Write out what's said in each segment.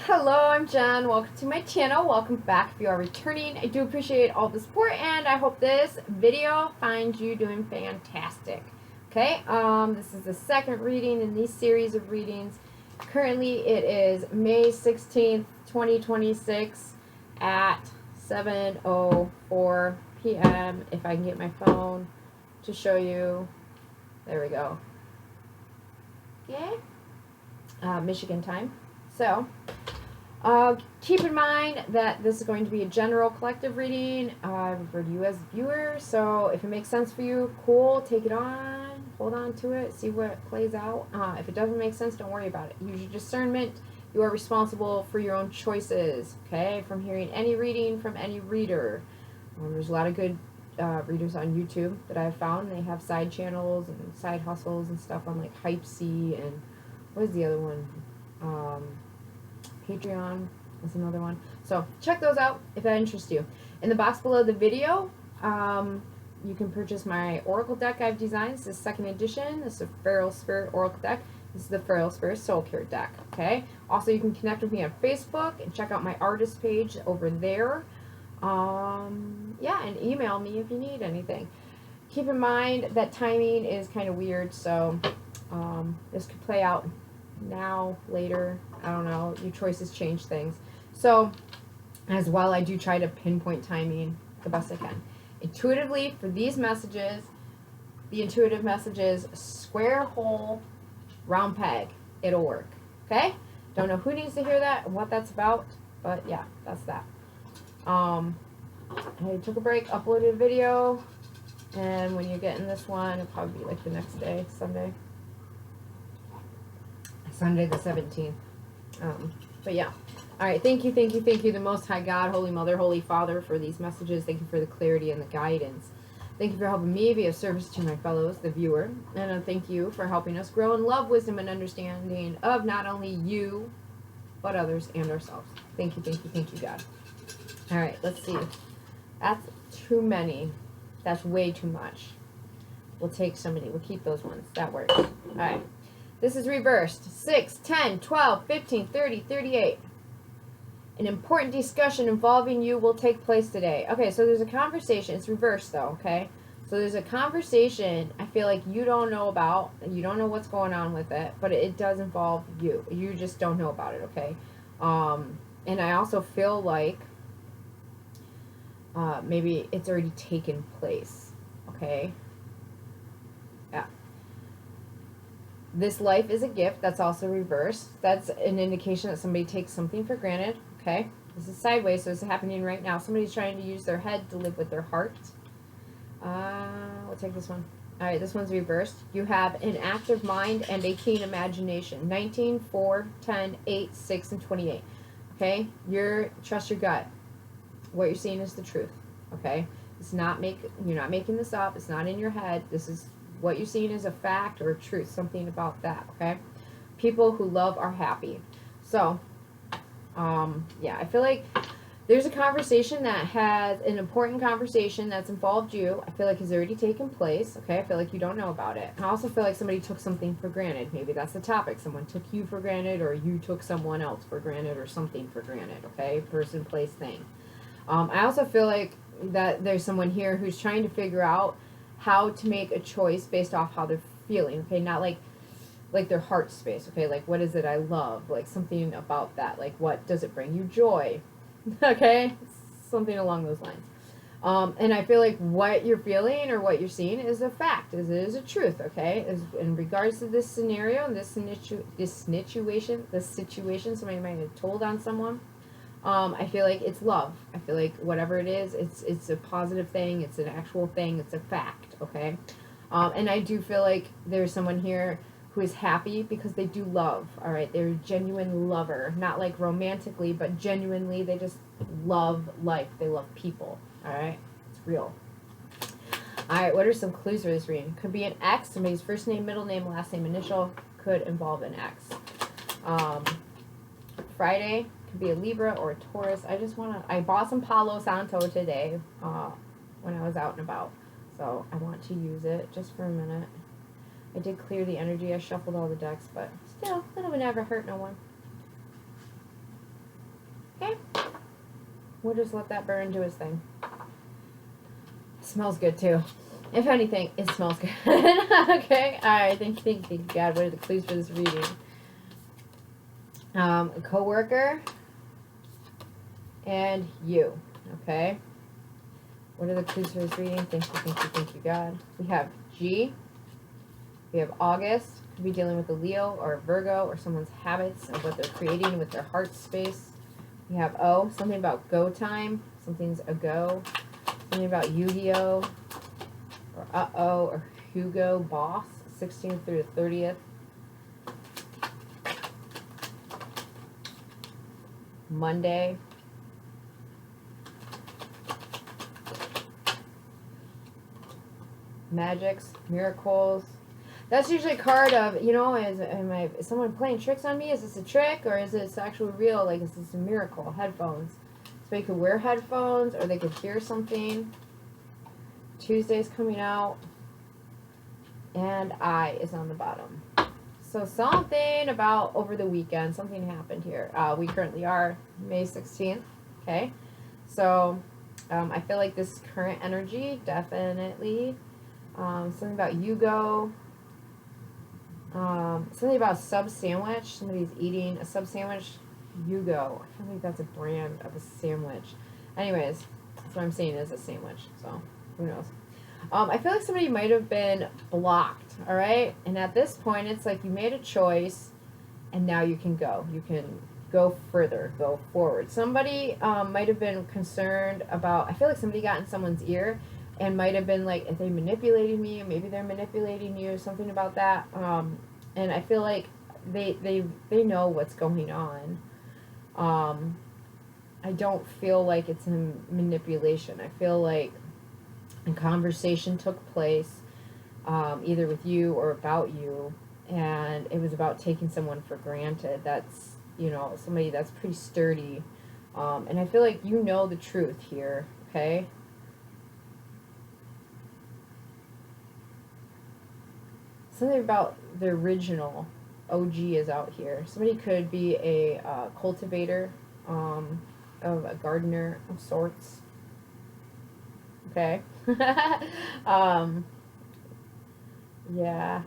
Hello, I'm Jen. Welcome to my channel. Welcome back if you are returning. I do appreciate all the support and I hope this video finds you doing fantastic. Okay, this is the second reading in these series of readings. Currently it is May 16th, 2026 at 7:04 p.m. If I can get my phone to show you. There we go. Okay. Michigan time. So, keep in mind that this is going to be a general collective reading for you as viewers. So if it makes sense for you, cool, take it on, hold on to it, see what plays out. If it doesn't make sense, don't worry about it. Use your discernment. You are responsible for your own choices, okay? From hearing any reading from any reader. There's a lot of good readers on YouTube that I've found. They have side channels and side hustles and stuff on like Hypesy and what is the other one? Patreon is another one. So check those out if that interests you. In the box below the video, you can purchase my Oracle deck I've designed. This is second edition. This is a FeralSpirit Oracle deck. This is the FeralSpirit Soul Care deck. Okay. Also, you can connect with me on Facebook and check out my artist page over there. Yeah, and email me if you need anything. Keep in mind that timing is kind of weird, so this could play out now, later, I don't know, your choices change things. So as well, I do try to pinpoint timing the best I can. Intuitively, for these messages, the intuitive messages, square hole, round peg, it'll work. Okay? Don't know who needs to hear that and what that's about, but yeah, that's that. I took a break, uploaded a video, and when you're getting this one, it'll probably be like the next day, Sunday the 17th. But yeah. Alright, thank you, the Most High God, Holy Mother, Holy Father, for these messages. Thank you for the clarity and the guidance. Thank you for helping me be of service to my fellows, the viewer. And thank you for helping us grow in love, wisdom, and understanding of not only you, but others and ourselves. Thank you, God. Alright, let's see. That's too many. That's way too much. We'll take so many. We'll keep those ones. That works. Alright. This is reversed. 6, 10, 12, 15, 30, 38. An important discussion involving you will take place today. Okay, so there's a conversation. It's reversed though, okay? So there's a conversation I feel like you don't know about. You don't know what's going on with it, but it does involve you. You just don't know about it, okay? And I also feel like maybe it's already taken place, okay? Yeah. This life is a gift. That's also reversed. That's an indication that somebody takes something for granted. Okay? This is sideways, so it's happening right now. Somebody's trying to use their head to live with their heart. We'll take this one. Alright, this one's reversed. You have an active mind and a keen imagination. 19, 4, 10, 8, 6, and 28. Okay? Trust your gut. What you're seeing is the truth. Okay? You're not making this up. It's not in your head. This is what you're seeing is a fact or a truth, something about that, okay? People who love are happy. So, yeah, I feel like there's a conversation that has an important conversation that's involved you. I feel like has already taken place, okay? I feel like you don't know about it. I also feel like somebody took something for granted. Maybe that's the topic. Someone took you for granted or you took someone else for granted or something for granted, okay? Person, place, thing. I also feel like that there's someone here who's trying to figure out how to make a choice based off how they're feeling, okay? Not like their heart space, okay? Like, what is it I love? Like, something about that. Like, what does it bring you joy? Okay? Something along those lines. And I feel like what you're feeling or what you're seeing is a fact. It is a truth, okay? In regards to this scenario, this situation somebody might have told on someone, I feel like it's love. I feel like whatever it is, it's a positive thing. It's an actual thing. It's a fact, okay? And I do feel like there's someone here who is happy because they do love, all right? They're a genuine lover. Not like romantically, but genuinely they just love life. They love people, all right? It's real. All right, what are some clues for this reading? Could be an X, somebody's first name, middle name, last name, initial. Could involve an X. Friday. Could be a Libra or a Taurus. I bought some Palo Santo today when I was out and about. So I want to use it just for a minute. I did clear the energy. I shuffled all the decks, but still, it would never hurt no one. Okay? We'll just let that bird do his thing. Smells good too. If anything, it smells good. Okay? Alright, thank you, God. What are the clues for this reading? A co-worker and you. Okay? What are the clues for this reading? Thank you, God. We have G. We have August. Could be dealing with a Leo or a Virgo or someone's habits of what they're creating with their heart space. We have O. Something about go time. Something's a go. Something about Yu-Gi-Oh! Or uh-oh or Hugo Boss. 16th through the 30th. Monday. Magics, miracles. That's usually a card of, you know, is someone playing tricks on me? Is this a trick or is this actually real? Like, is this a miracle? Headphones. So you could wear headphones or they could hear something. Tuesday's coming out. And I is on the bottom. So something about over the weekend, something happened here. We currently are May 16th. Okay. So I feel like this current energy, definitely. Something about Yugo. Something about sub sandwich. Somebody's eating a sub sandwich. Yugo. I feel like that's a brand of a sandwich. Anyways, that's what I'm saying is a sandwich. So who knows? I feel like somebody might have been blocked. All right. And at this point, it's like you made a choice, and now you can go. You can go further, go forward. Somebody might have been concerned about. I feel like somebody got in someone's ear. And might have been like, are they manipulating me? Maybe they're manipulating you. Something about that. And I feel like they know what's going on. I don't feel like it's a manipulation. I feel like a conversation took place, either with you or about you, and it was about taking someone for granted. That's, you know, somebody that's pretty sturdy. And I feel like you know the truth here. Okay. Something about the original OG is out here. Somebody could be a cultivator, of a gardener of sorts. Okay. Yeah.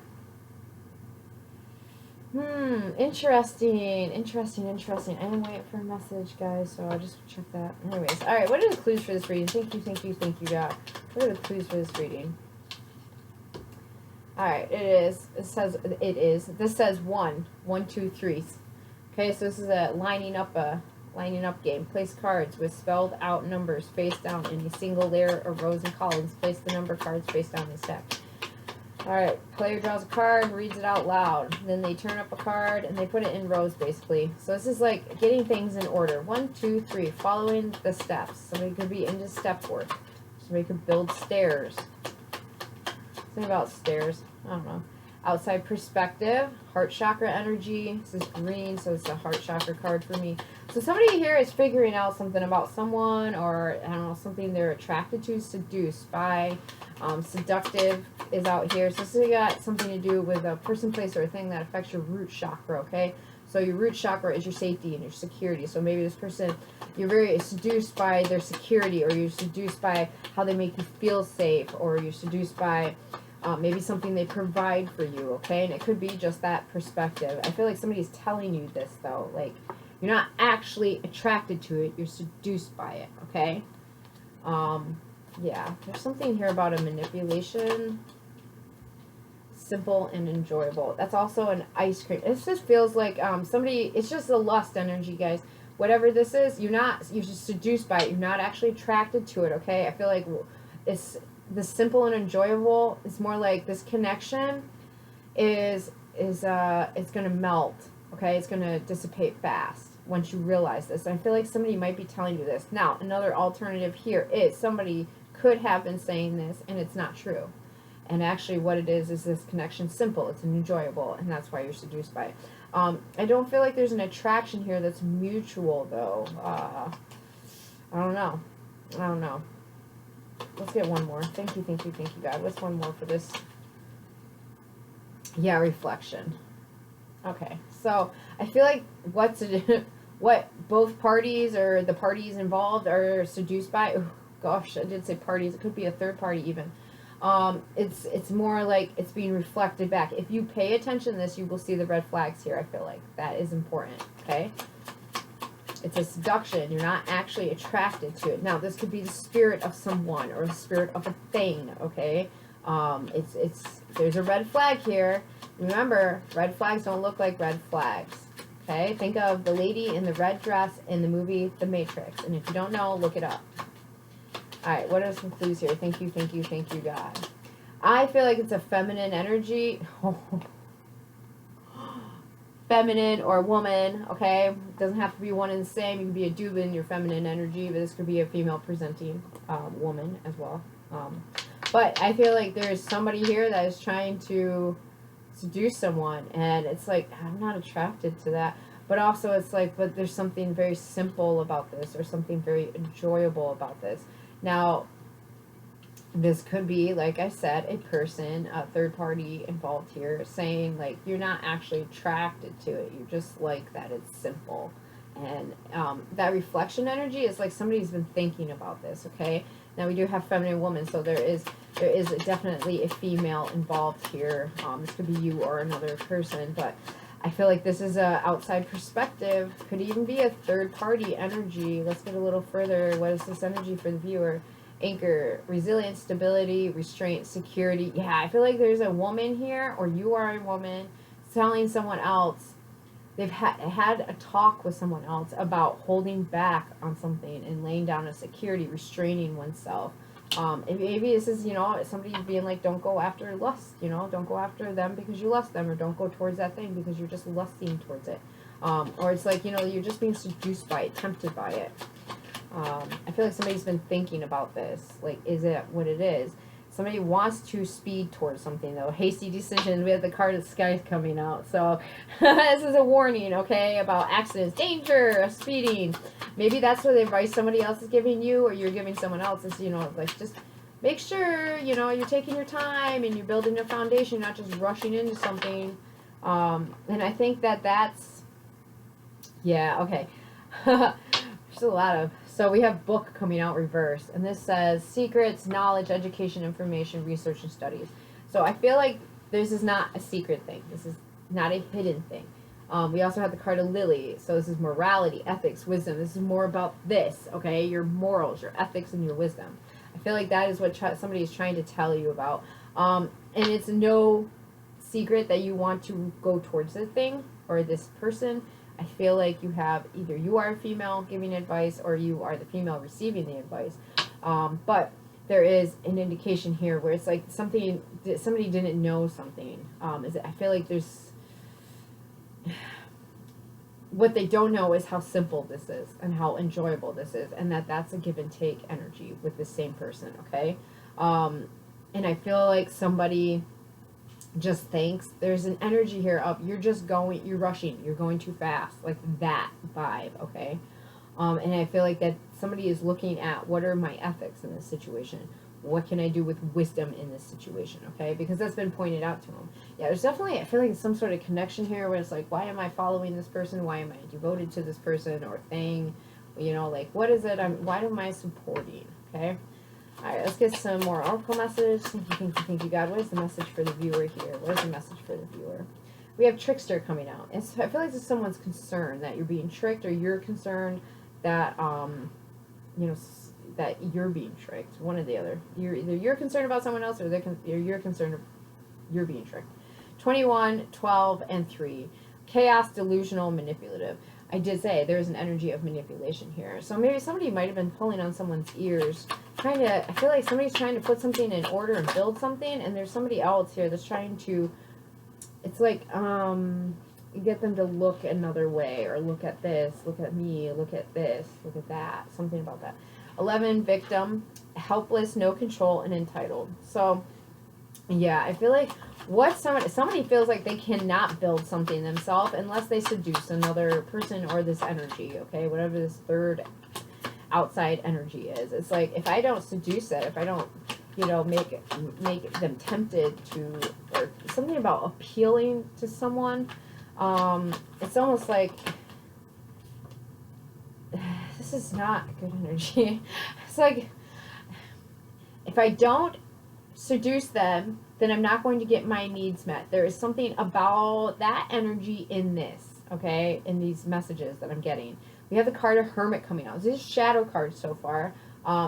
Interesting. I am waiting for a message, guys, so I'll just check that. Anyways, alright, what are the clues for this reading? Thank you, God. What are the clues for this reading? Alright, this says 1, 2, 3. Okay, so this is a lining up game. Place cards with spelled out numbers face down in a single layer of rows and columns. Place the number cards face down in the stack. Alright, player draws a card, reads it out loud. Then they turn up a card and they put it in rows basically. So this is like getting things in order. 1, 2, 3, following the steps. Somebody could be into step work. Somebody could build stairs. Something about stairs. I don't know. Outside perspective, heart chakra energy. This is green, so it's a heart chakra card for me. So somebody here is figuring out something about someone, or I don't know, something they're attracted to, seduced by. Seductive is out here. So this has got something to do with a person, place, or a thing that affects your root chakra, okay? So your root chakra is your safety and your security. So maybe this person, you're very seduced by their security, or you're seduced by how they make you feel safe, or you're seduced by maybe something they provide for you, okay? And it could be just that perspective. I feel like somebody's telling you this, though. Like, you're not actually attracted to it. You're seduced by it, okay? Yeah. There's something here about a manipulation. Simple and enjoyable. That's also an ice cream. It just feels like somebody, it's just a lust energy, guys. Whatever this is, you're just seduced by it. You're not actually attracted to it, okay? I feel like it's the simple and enjoyable. It's more like this connection is it's going to melt, okay? It's going to dissipate fast once you realize this. And I feel like somebody might be telling you this. Now, another alternative here is somebody could have been saying this and it's not true. And actually what it is this connection simple, it's enjoyable, and that's why you're seduced by it. I don't feel like there's an attraction here that's mutual, though. I don't know. Let's get one more. Thank you, God. What's one more for this? Yeah, reflection. Okay, so I feel like what both parties or the parties involved are seduced by. Oh, gosh, I did say parties. It could be a third party even. It's more like it's being reflected back. If you pay attention to this, you will see the red flags here. I feel like that is important. Okay. It's a seduction. You're not actually attracted to it. Now, this could be the spirit of someone or the spirit of a thing, okay? There's a red flag here. Remember, red flags don't look like red flags, okay? Think of the lady in the red dress in the movie The Matrix. And if you don't know, look it up. All right, what are some clues here? Thank you, thank you, thank you, God. I feel like it's a feminine energy. Feminine or woman, okay? Doesn't have to be one and the same. You can be a dude in your feminine energy, but this could be a female presenting woman as well. But I feel like there's somebody here that is trying to seduce someone, and it's like, I'm not attracted to that. But also it's like, but there's something very simple about this, or something very enjoyable about this. Now, this could be, like I said, a person, a third party involved here, saying, like, you're not actually attracted to it. You just like that it's simple. And that reflection energy is like somebody's been thinking about this, okay? Now, we do have feminine woman, so there is definitely a female involved here. This could be you or another person, but I feel like this is a outside perspective. Could even be a third party energy. Let's get a little further. What is this energy for the viewer? Anchor, resilience, stability, restraint, security. Yeah, I feel like there's a woman here, or you are a woman, telling someone else, they've had a talk with someone else about holding back on something and laying down a security, restraining oneself. And maybe this is, you know, somebody being like, don't go after lust, you know, don't go after them because you lust them, or don't go towards that thing because you're just lusting towards it. Or it's like, you know, you're just being seduced by it, tempted by it. I feel like somebody's been thinking about this. Like, is it what it is? Somebody wants to speed towards something, though. Hasty decisions. We have the card of Sky coming out. So, this is a warning, okay, about accidents, danger, speeding. Maybe that's what the advice somebody else is giving you, or you're giving someone else. Is, you know, like, just make sure, you know, you're taking your time and you're building a foundation, not just rushing into something. And I think that's, yeah, okay. There's a lot of, so we have book coming out reversed, and this says secrets, knowledge, education, information, research, and studies. So I feel like this is not a secret thing. This is not a hidden thing. We also have the card of Lily. So this is morality, ethics, wisdom. This is more about this, okay? Your morals, your ethics, and your wisdom. I feel like that is what somebody is trying to tell you about. And it's no secret that you want to go towards the thing or this person. I feel like you have, either you are a female giving advice or you are the female receiving the advice. But there is an indication here where it's like somebody didn't know something. I feel like there's, what they don't know is how simple this is and how enjoyable this is, and that's a give and take energy with the same person, okay? And I feel like somebody just thinks there's an energy here of you're rushing, you're going too fast, like that vibe, okay? And I feel like that somebody is looking at, what are my ethics in this situation? What can I do with wisdom in this situation, okay? Because that's been pointed out to them. Yeah, there's definitely, I feel like some sort of connection here where it's like, why am I following this person? Why am I devoted to this person or thing? You know, like, what is it? Why am I supporting, okay? All right, let's get some more oracle message. Thank you, God. What is the message for the viewer here? What is the message for the viewer? We have trickster coming out. And so I feel like this is someone's concern that you're being tricked, or you're concerned that, you know, that you're being tricked. One or the other. You're concerned about someone else, or you're concerned you're being tricked. 21, 12, and 3. Chaos, delusional, manipulative. I did say there's an energy of manipulation here. So maybe somebody might have been pulling on someone's ears, I feel like somebody's trying to put something in order and build something, and there's somebody else here that's trying to, it's like, get them to look another way, or look at this, look at me, look at this, look at that, something about that. 11, victim, helpless, no control, and entitled. So, yeah, I feel like somebody feels like they cannot build something themselves unless they seduce another person or this energy, okay? Whatever this third outside energy is. It's like, if I don't seduce it, if I don't, you know, make them tempted to, or something about appealing to someone, it's almost like this is not good energy. It's like, if I don't seduce them, then I'm not going to get my needs met. There is something about that energy in this, okay, in these messages that I'm getting. We have the card of Hermit coming out. This is shadow card so far.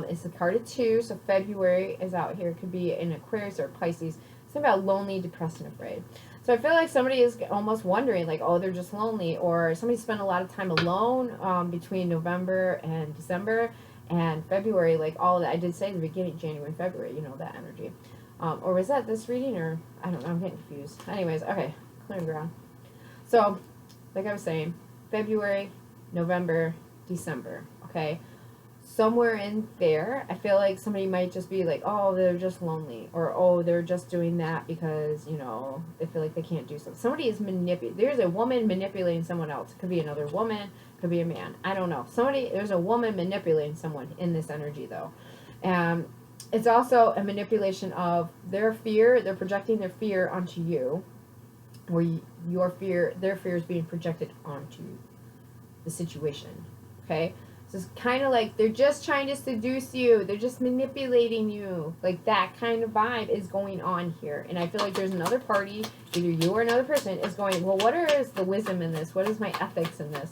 It's the card of 2, so February is out here. It could be in Aquarius or Pisces. It's about lonely, depressed, and afraid. So I feel like somebody is almost wondering, like, oh, they're just lonely, or somebody spent a lot of time alone between November and December and February, like all of that. I did say at the beginning, January and February, you know, that energy. Or was that this reading, or I don't know, I'm getting confused. Anyways, okay, clearing ground. So, like I was saying, February, November, December, okay? Somewhere in there, I feel like somebody might just be like, oh, they're just lonely, or oh, they're just doing that because, you know, they feel like they can't do something. Somebody is there's a woman manipulating someone else. It could be another woman, could be a man. I don't know. There's a woman manipulating someone in this energy, though. It's also a manipulation of their fear. They're projecting their fear onto you, where their fear is being projected onto the situation, okay? So it's kind of like they're just trying to seduce you. They're just manipulating you. Like, that kind of vibe is going on here. And I feel like there's another party, either you or another person, is going, well, what is the wisdom in this? What is my ethics in this?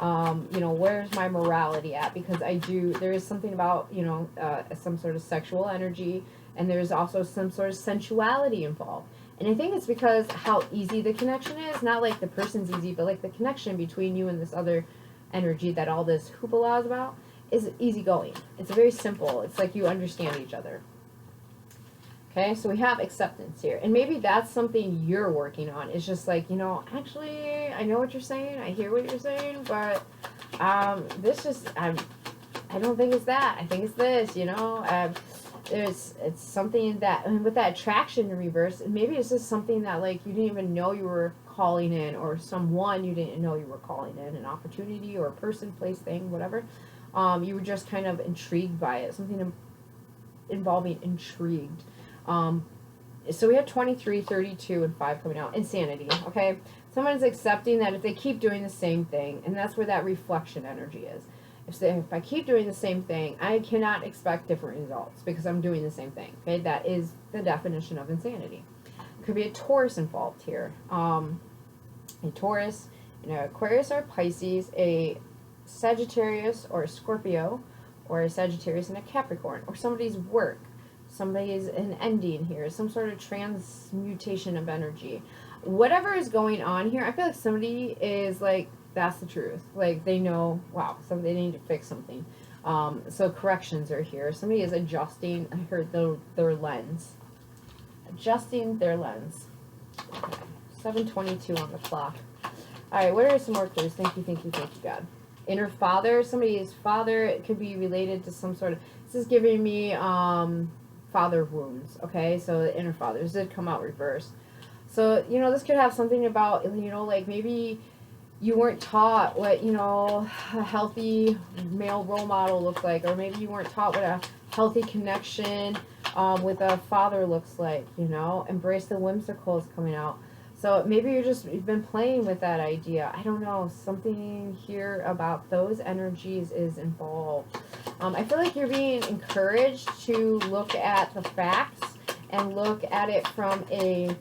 You know, where's my morality at? Because there is something about, you know, some sort of sexual energy, and there's also some sort of sensuality involved. And I think it's because how easy the connection is. Not like the person's easy, but like the connection between you and this other energy that all this hoopla is about is easygoing. It's very simple. It's like you understand each other. Okay, so we have acceptance here. And maybe that's something you're working on. It's just like, you know, actually, I know what you're saying. I hear what you're saying, but this just, I don't think it's that. I think it's this, you know. It's something that, and with that attraction in reverse, maybe it's just something that, like, you didn't even know you were calling in, or someone you didn't know you were calling in, an opportunity or a person, place, thing, whatever. You were just kind of intrigued by it, something involving intrigued. So we have 23, 32, and 5 coming out. Insanity, okay? Someone's accepting that if they keep doing the same thing, and that's where that reflection energy is. If I keep doing the same thing, I cannot expect different results because I'm doing the same thing, okay? That is the definition of insanity. Could be a Taurus involved here. A Taurus, you know, Aquarius or Pisces, a Sagittarius or a Scorpio, or a Sagittarius and a Capricorn, or somebody's work. Somebody's an ending here, some sort of transmutation of energy. Whatever is going on here, I feel like somebody is like, that's the truth. Like, they know, wow, they need to fix something. So corrections are here. Somebody is adjusting, I heard their lens. Adjusting their lens. Okay. 7:22 on the clock. Alright, what are some more clues? Thank you, God. Inner father. Somebody's father. It could be related to some sort of, this is giving me father wounds. Okay, so the inner father. This did come out reversed. So, you know, this could have something about, you know, like maybe you weren't taught what, you know, a healthy male role model looks like, or maybe you weren't taught what a healthy connection with a father looks like, you know. Embrace the whimsical is coming out. So maybe you've been playing with that idea. I don't know, something here about those energies is involved. I feel like you're being encouraged to look at the facts and look at it from a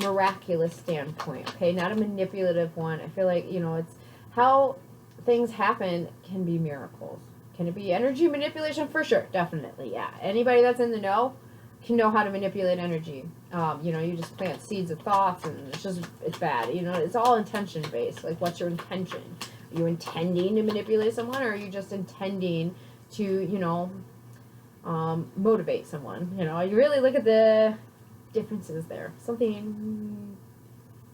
miraculous standpoint, okay, not a manipulative one. I feel like, you know, it's how things happen can be miracles. Can it be energy manipulation? For sure, definitely, yeah. Anybody that's in the know can know how to manipulate energy. You know, you just plant seeds of thoughts, and it's bad. You know, it's all intention based. Like, what's your intention? Are you intending to manipulate someone, or are you just intending to, you know, motivate someone? You know, you really look at the differences there. Something,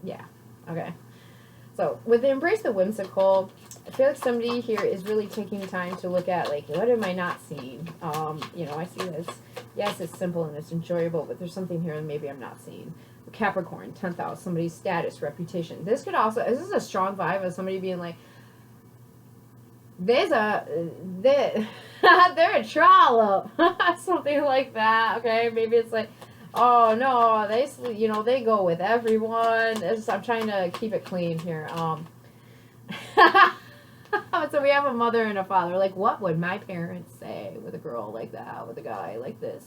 yeah, okay. So with the embrace the whimsical, I feel like somebody here is really taking time to look at, like, what am I not seeing? You know, I see this. Yes, it's simple and it's enjoyable, but there's something here that maybe I'm not seeing. Capricorn, 10th house, somebody's status, reputation. This is a strong vibe of somebody being like, they're a trollop, something like that. Okay, maybe it's like, oh no, they go with everyone. I'm trying to keep it clean here. So we have a mother and a father. Like, what would my parents say with a girl like that, with a guy like this?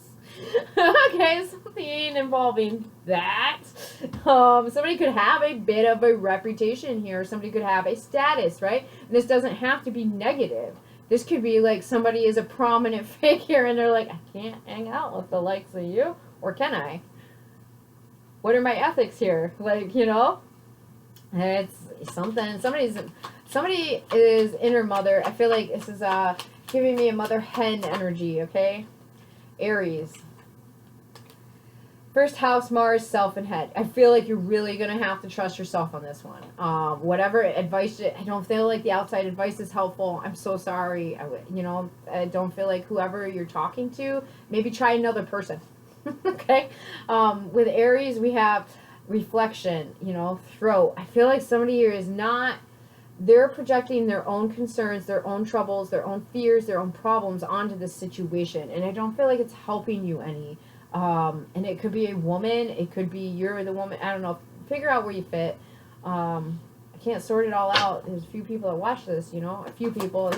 Okay, something involving that. Somebody could have a bit of a reputation here. Somebody could have a status, right? And this doesn't have to be negative. This could be like somebody is a prominent figure and they're like, I can't hang out with the likes of you. Or can I? What are my ethics here? Like, you know? It's something. Somebody is inner mother. I feel like this is giving me a mother hen energy, okay? Aries. First house, Mars, self and head. I feel like you're really going to have to trust yourself on this one. Whatever advice, I don't feel like the outside advice is helpful. I'm so sorry. I don't feel like whoever you're talking to, maybe try another person. Okay? With Aries, we have reflection, throat. I feel like somebody here is not, they're projecting their own concerns, their own troubles, their own fears, their own problems onto this situation. And I don't feel like it's helping you any. And it could be a woman, it could be you're the woman, I don't know, figure out where you fit. I can't sort it all out. There's a few people that watch this, a few people.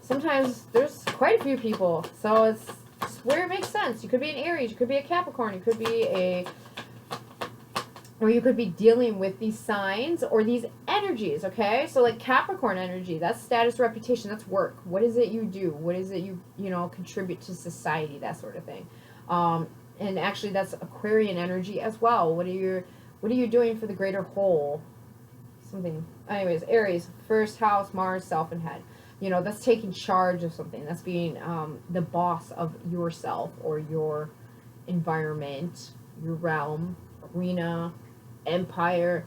Sometimes there's quite a few people, so it's where it makes sense. You could be an Aries, you could be a Capricorn, you could be or you could be dealing with these signs or these energies, okay? So like Capricorn energy, that's status, reputation, that's work. What is it you do? What is it you contribute to society, that sort of thing. And actually that's Aquarian energy as well. What are you doing for the greater whole? Something. Anyways, Aries, first house, Mars, self and head. That's taking charge of something. That's being the boss of yourself or your environment, your realm, arena, empire.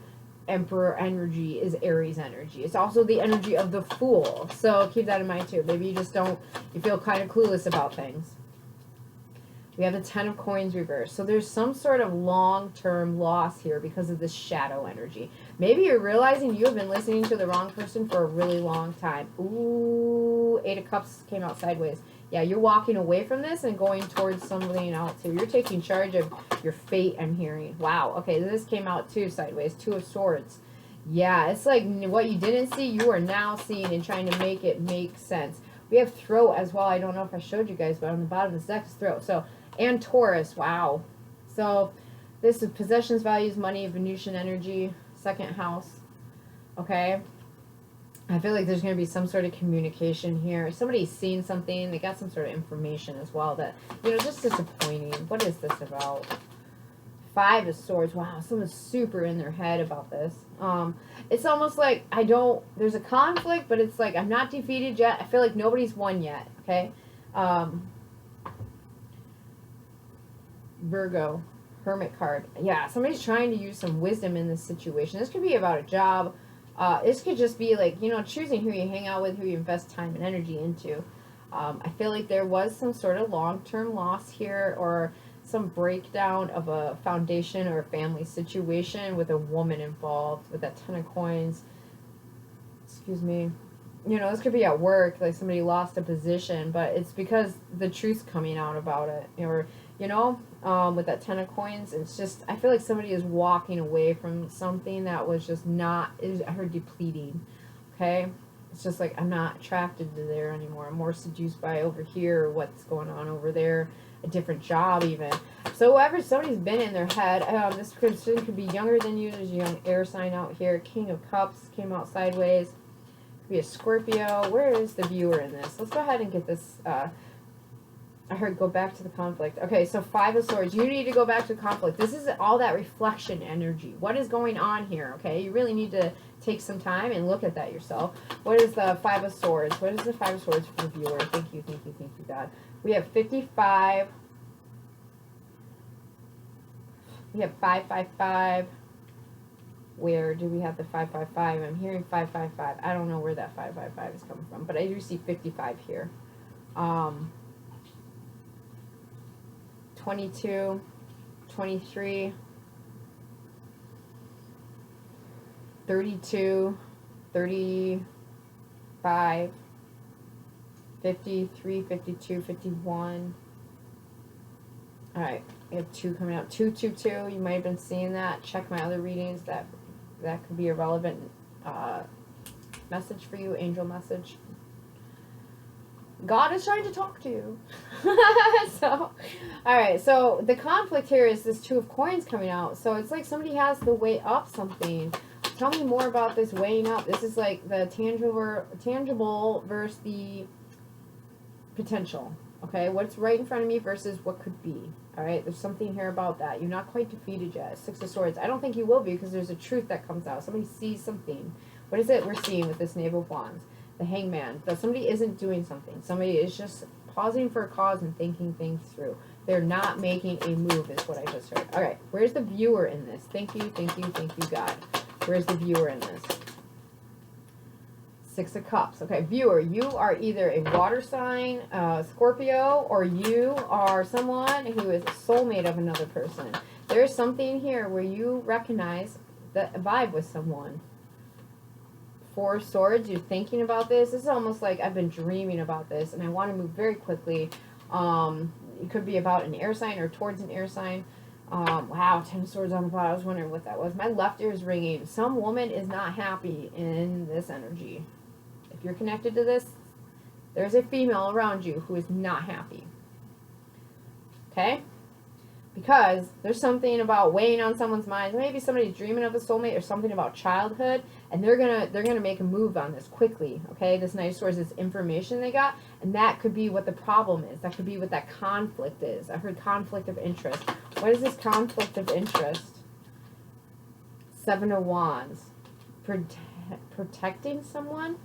Emperor energy is Aries energy. It's also the energy of the Fool. So keep that in mind too. Maybe you feel kind of clueless about things. We have the 10 of coins reversed. So there's some sort of long-term loss here because of this shadow energy. Maybe you're realizing you have been listening to the wrong person for a really long time. Ooh, 8 of cups came out sideways. Yeah, you're walking away from this and going towards something else here. You're taking charge of your fate, I'm hearing. Wow, okay, this came out too sideways. 2 of swords. Yeah, it's like what you didn't see, you are now seeing and trying to make it make sense. We have throat as well. I don't know if I showed you guys, but on the bottom of this deck is throat. And Taurus, wow. So this is possessions, values, money, Venusian energy, second house. Okay. I feel like there's going to be some sort of communication here. Somebody's seen something. They got some sort of information as well that, just disappointing. What is this about? 5 of swords. Wow, someone's super in their head about this. It's almost like there's a conflict, but it's like I'm not defeated yet. I feel like nobody's won yet. Okay. Virgo, Hermit card. Yeah, somebody's trying to use some wisdom in this situation. This could be about a job. This could just be like, choosing who you hang out with, who you invest time and energy into. I feel like there was some sort of long-term loss here or some breakdown of a foundation or a family situation with a woman involved with that 10 of coins. Excuse me. This could be at work, like somebody lost a position, but it's because the truth's coming out about it. Or, with that 10 of coins, it's just, I feel like somebody is walking away from something that was just not, I heard depleting, okay? It's just like, I'm not attracted to there anymore. I'm more seduced by over here, what's going on over there, a different job even. So somebody's been in their head, this person could be younger than you. There's a young air sign out here. King of Cups came out sideways. Could be a Scorpio. Where is the viewer in this? Let's go ahead and get this, I heard go back to the conflict. Okay, so 5 of swords. You need to go back to conflict. This is all that reflection energy. What is going on here, okay? You really need to take some time and look at that yourself. What is the 5 of swords? What is the 5 of swords for the viewer? Thank you, God. We have 55. We have 555. Where do we have the 555? I'm hearing 555. I don't know where that 555 is coming from, but I do see 55 here. 22, 23, 32, 35, 53, 52, 51. All right, we have 2 coming out. 222, you might have been seeing that. Check my other readings. That could be a relevant message for you, angel message. God is trying to talk to you. So, all right. So the conflict here is this Two of Coins coming out. So it's like somebody has to weigh up something. Tell me more about this weighing up. This is like the tangible versus the potential. Okay, what's right in front of me versus what could be. All right, there's something here about that. You're not quite defeated yet. Six of Swords. I don't think you will be, because there's a truth that comes out. Somebody sees something. What is it we're seeing with this Knave of Wands? The Hangman. That somebody isn't doing something. Somebody is just pausing for a cause and thinking things through. They're not making a move, is what I just heard. All right, where's the viewer in this? Thank you, God. Where's the viewer in this? Six of Cups. Okay, viewer, you are either a water sign, Scorpio, or you are someone who is a soulmate of another person. There's something here where you recognize the vibe with someone. Four of Swords, you're thinking about this. This is almost like I've been dreaming about this, and I want to move very quickly. It could be about an air sign or towards an air sign. Wow, Ten of Swords on the bottom. I was wondering what that was. My left ear is ringing. Some woman is not happy in this energy. If you're connected to this, there's a female around you who is not happy. Okay? Because there's something about weighing on someone's mind. Maybe somebody's dreaming of a soulmate or something about childhood, and they're gonna make a move on this quickly. Okay? This Knight of Swords is information they got, and that could be what the problem is. That could be what that conflict is. I heard conflict of interest. What is this conflict of interest? Seven of Wands. Protecting someone?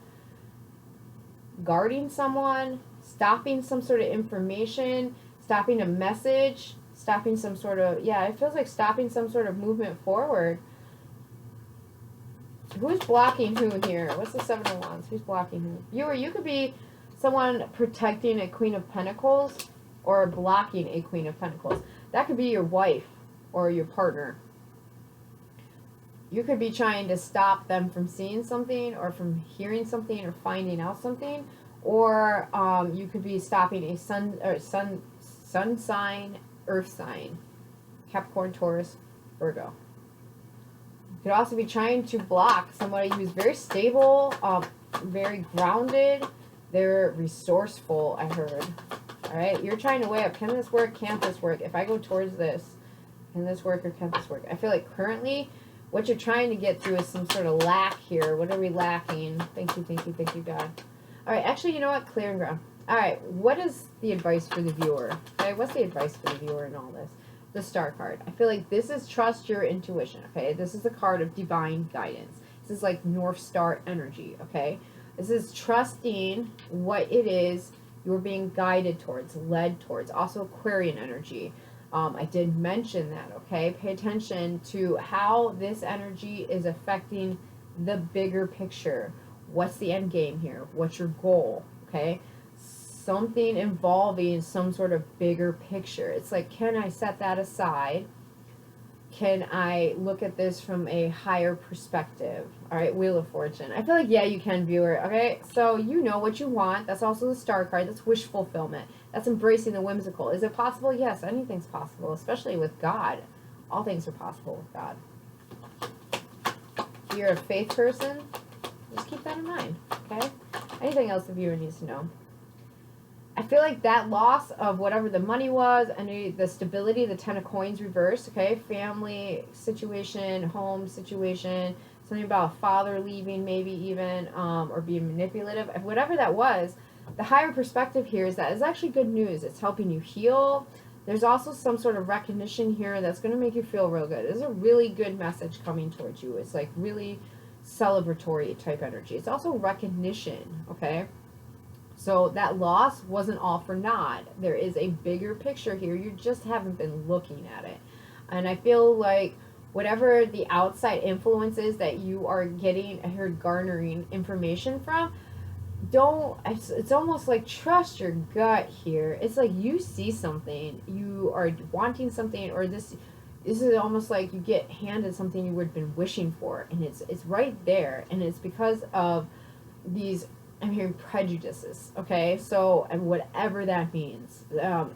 Guarding someone? Stopping some sort of information? Stopping a message? Stopping some sort of, yeah, it feels like stopping some sort of movement forward. Who's blocking who here? What's the Seven of Wands? Who's blocking who? Viewer, you could be someone protecting a Queen of Pentacles or blocking a Queen of Pentacles. That could be your wife or your partner. You could be trying to stop them from seeing something or from hearing something or finding out something. Or you could be stopping a sun sign, earth sign, Capricorn, Taurus, Virgo. You could also be trying to block somebody who's very stable, very grounded, they're resourceful, I heard. All right, you're trying to weigh up, can this work, can't this work? If I go towards this, can this work or can't this work? I feel like currently what you're trying to get through is some sort of lack here. What are we lacking? Thank you, God. All right, actually, you know what? Clearing ground. All right, what is the advice for the viewer? Okay, what's the advice for the viewer in all this? The Star card. I feel like this is trust your intuition, okay? This is the card of divine guidance. This is like North Star energy, okay? This is trusting what it is you're being guided towards, led towards. Also Aquarian energy. I did mention that, okay? Pay attention to how this energy is affecting the bigger picture. What's the end game here? What's your goal, okay? Something involving some sort of bigger picture. It's like, can I set that aside? Can I look at this from a higher perspective? All right, Wheel of Fortune. I feel like, yeah, you can, viewer. Okay, so you know what you want. That's also the Star card. That's wish fulfillment. That's embracing the whimsical. Is it possible? Yes, anything's possible, especially with God. All things are possible with God. If you're a faith person, just keep that in mind, okay? Anything else the viewer needs to know? I feel like that loss of whatever the money was, and the stability, the Ten of Coins reversed, okay? Family situation, home situation, something about a father leaving maybe even, or being manipulative. Whatever that was, the higher perspective here is that it's actually good news. It's helping you heal. There's also some sort of recognition here that's going to make you feel real good. There's a really good message coming towards you. It's like really celebratory type energy. It's also recognition, okay? So that loss wasn't all for naught. There is a bigger picture here. You just haven't been looking at it. And I feel like whatever the outside influences that you are getting, I heard garnering information from, it's almost like trust your gut here. It's like you see something, you are wanting something, or this is almost like you get handed something you would have been wishing for, and it's right there, and it's because of these, I'm hearing prejudices, okay? So, and whatever that means,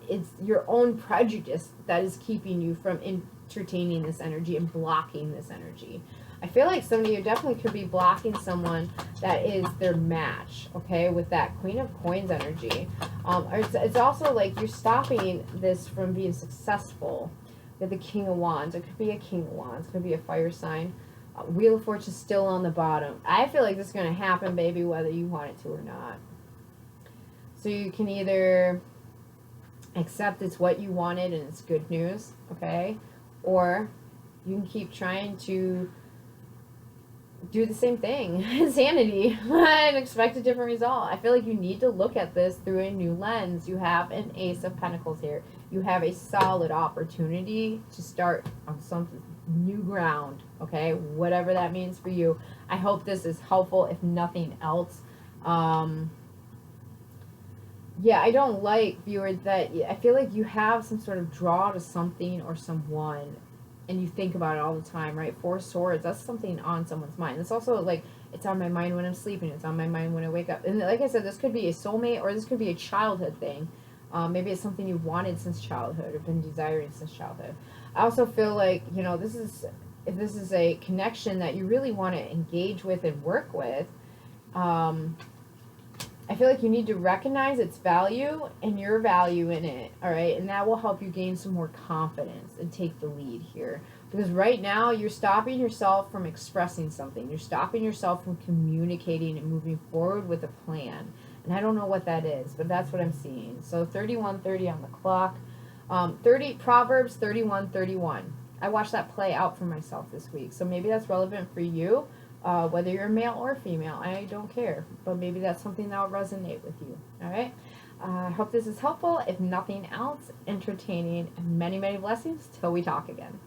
it's your own prejudice that is keeping you from entertaining this energy and blocking this energy. I feel like some of you definitely could be blocking someone that is their match, okay, with that Queen of Coins energy. Or it's also like you're stopping this from being successful with the King of Wands. It could be a King of Wands. It could be a fire sign. Wheel of Fortune still on the bottom. I feel like this is going to happen, baby, whether you want it to or not. So you can either accept it's what you wanted and it's good news, okay? Or you can keep trying to do the same thing, insanity, and expect a different result. I feel like you need to look at this through a new lens. You have an Ace of Pentacles here. You have a solid opportunity to start on some new ground, okay? Whatever that means for you. I hope this is helpful, if nothing else. Yeah, I don't like, viewers, that I feel like you have some sort of draw to something or someone, and you think about it all the time, right? Four Swords, that's something on someone's mind. It's also like, it's on my mind when I'm sleeping. It's on my mind when I wake up. And like I said, this could be a soulmate, or this could be a childhood thing. Maybe it's something you've wanted since childhood or been desiring since childhood. I also feel like, you know, if this is a connection that you really want to engage with and work with, I feel like you need to recognize its value and your value in it, all right? And that will help you gain some more confidence and take the lead here. Because right now, you're stopping yourself from expressing something. You're stopping yourself from communicating and moving forward with a plan. And I don't know what that is, but that's what I'm seeing. So 31:30 on the clock. Proverbs 31:31. I watched that play out for myself this week. So maybe that's relevant for you. Whether you're male or female, I don't care. But maybe that's something that will resonate with you. All right? I hope this is helpful. If nothing else, entertaining, and many, many blessings till we talk again.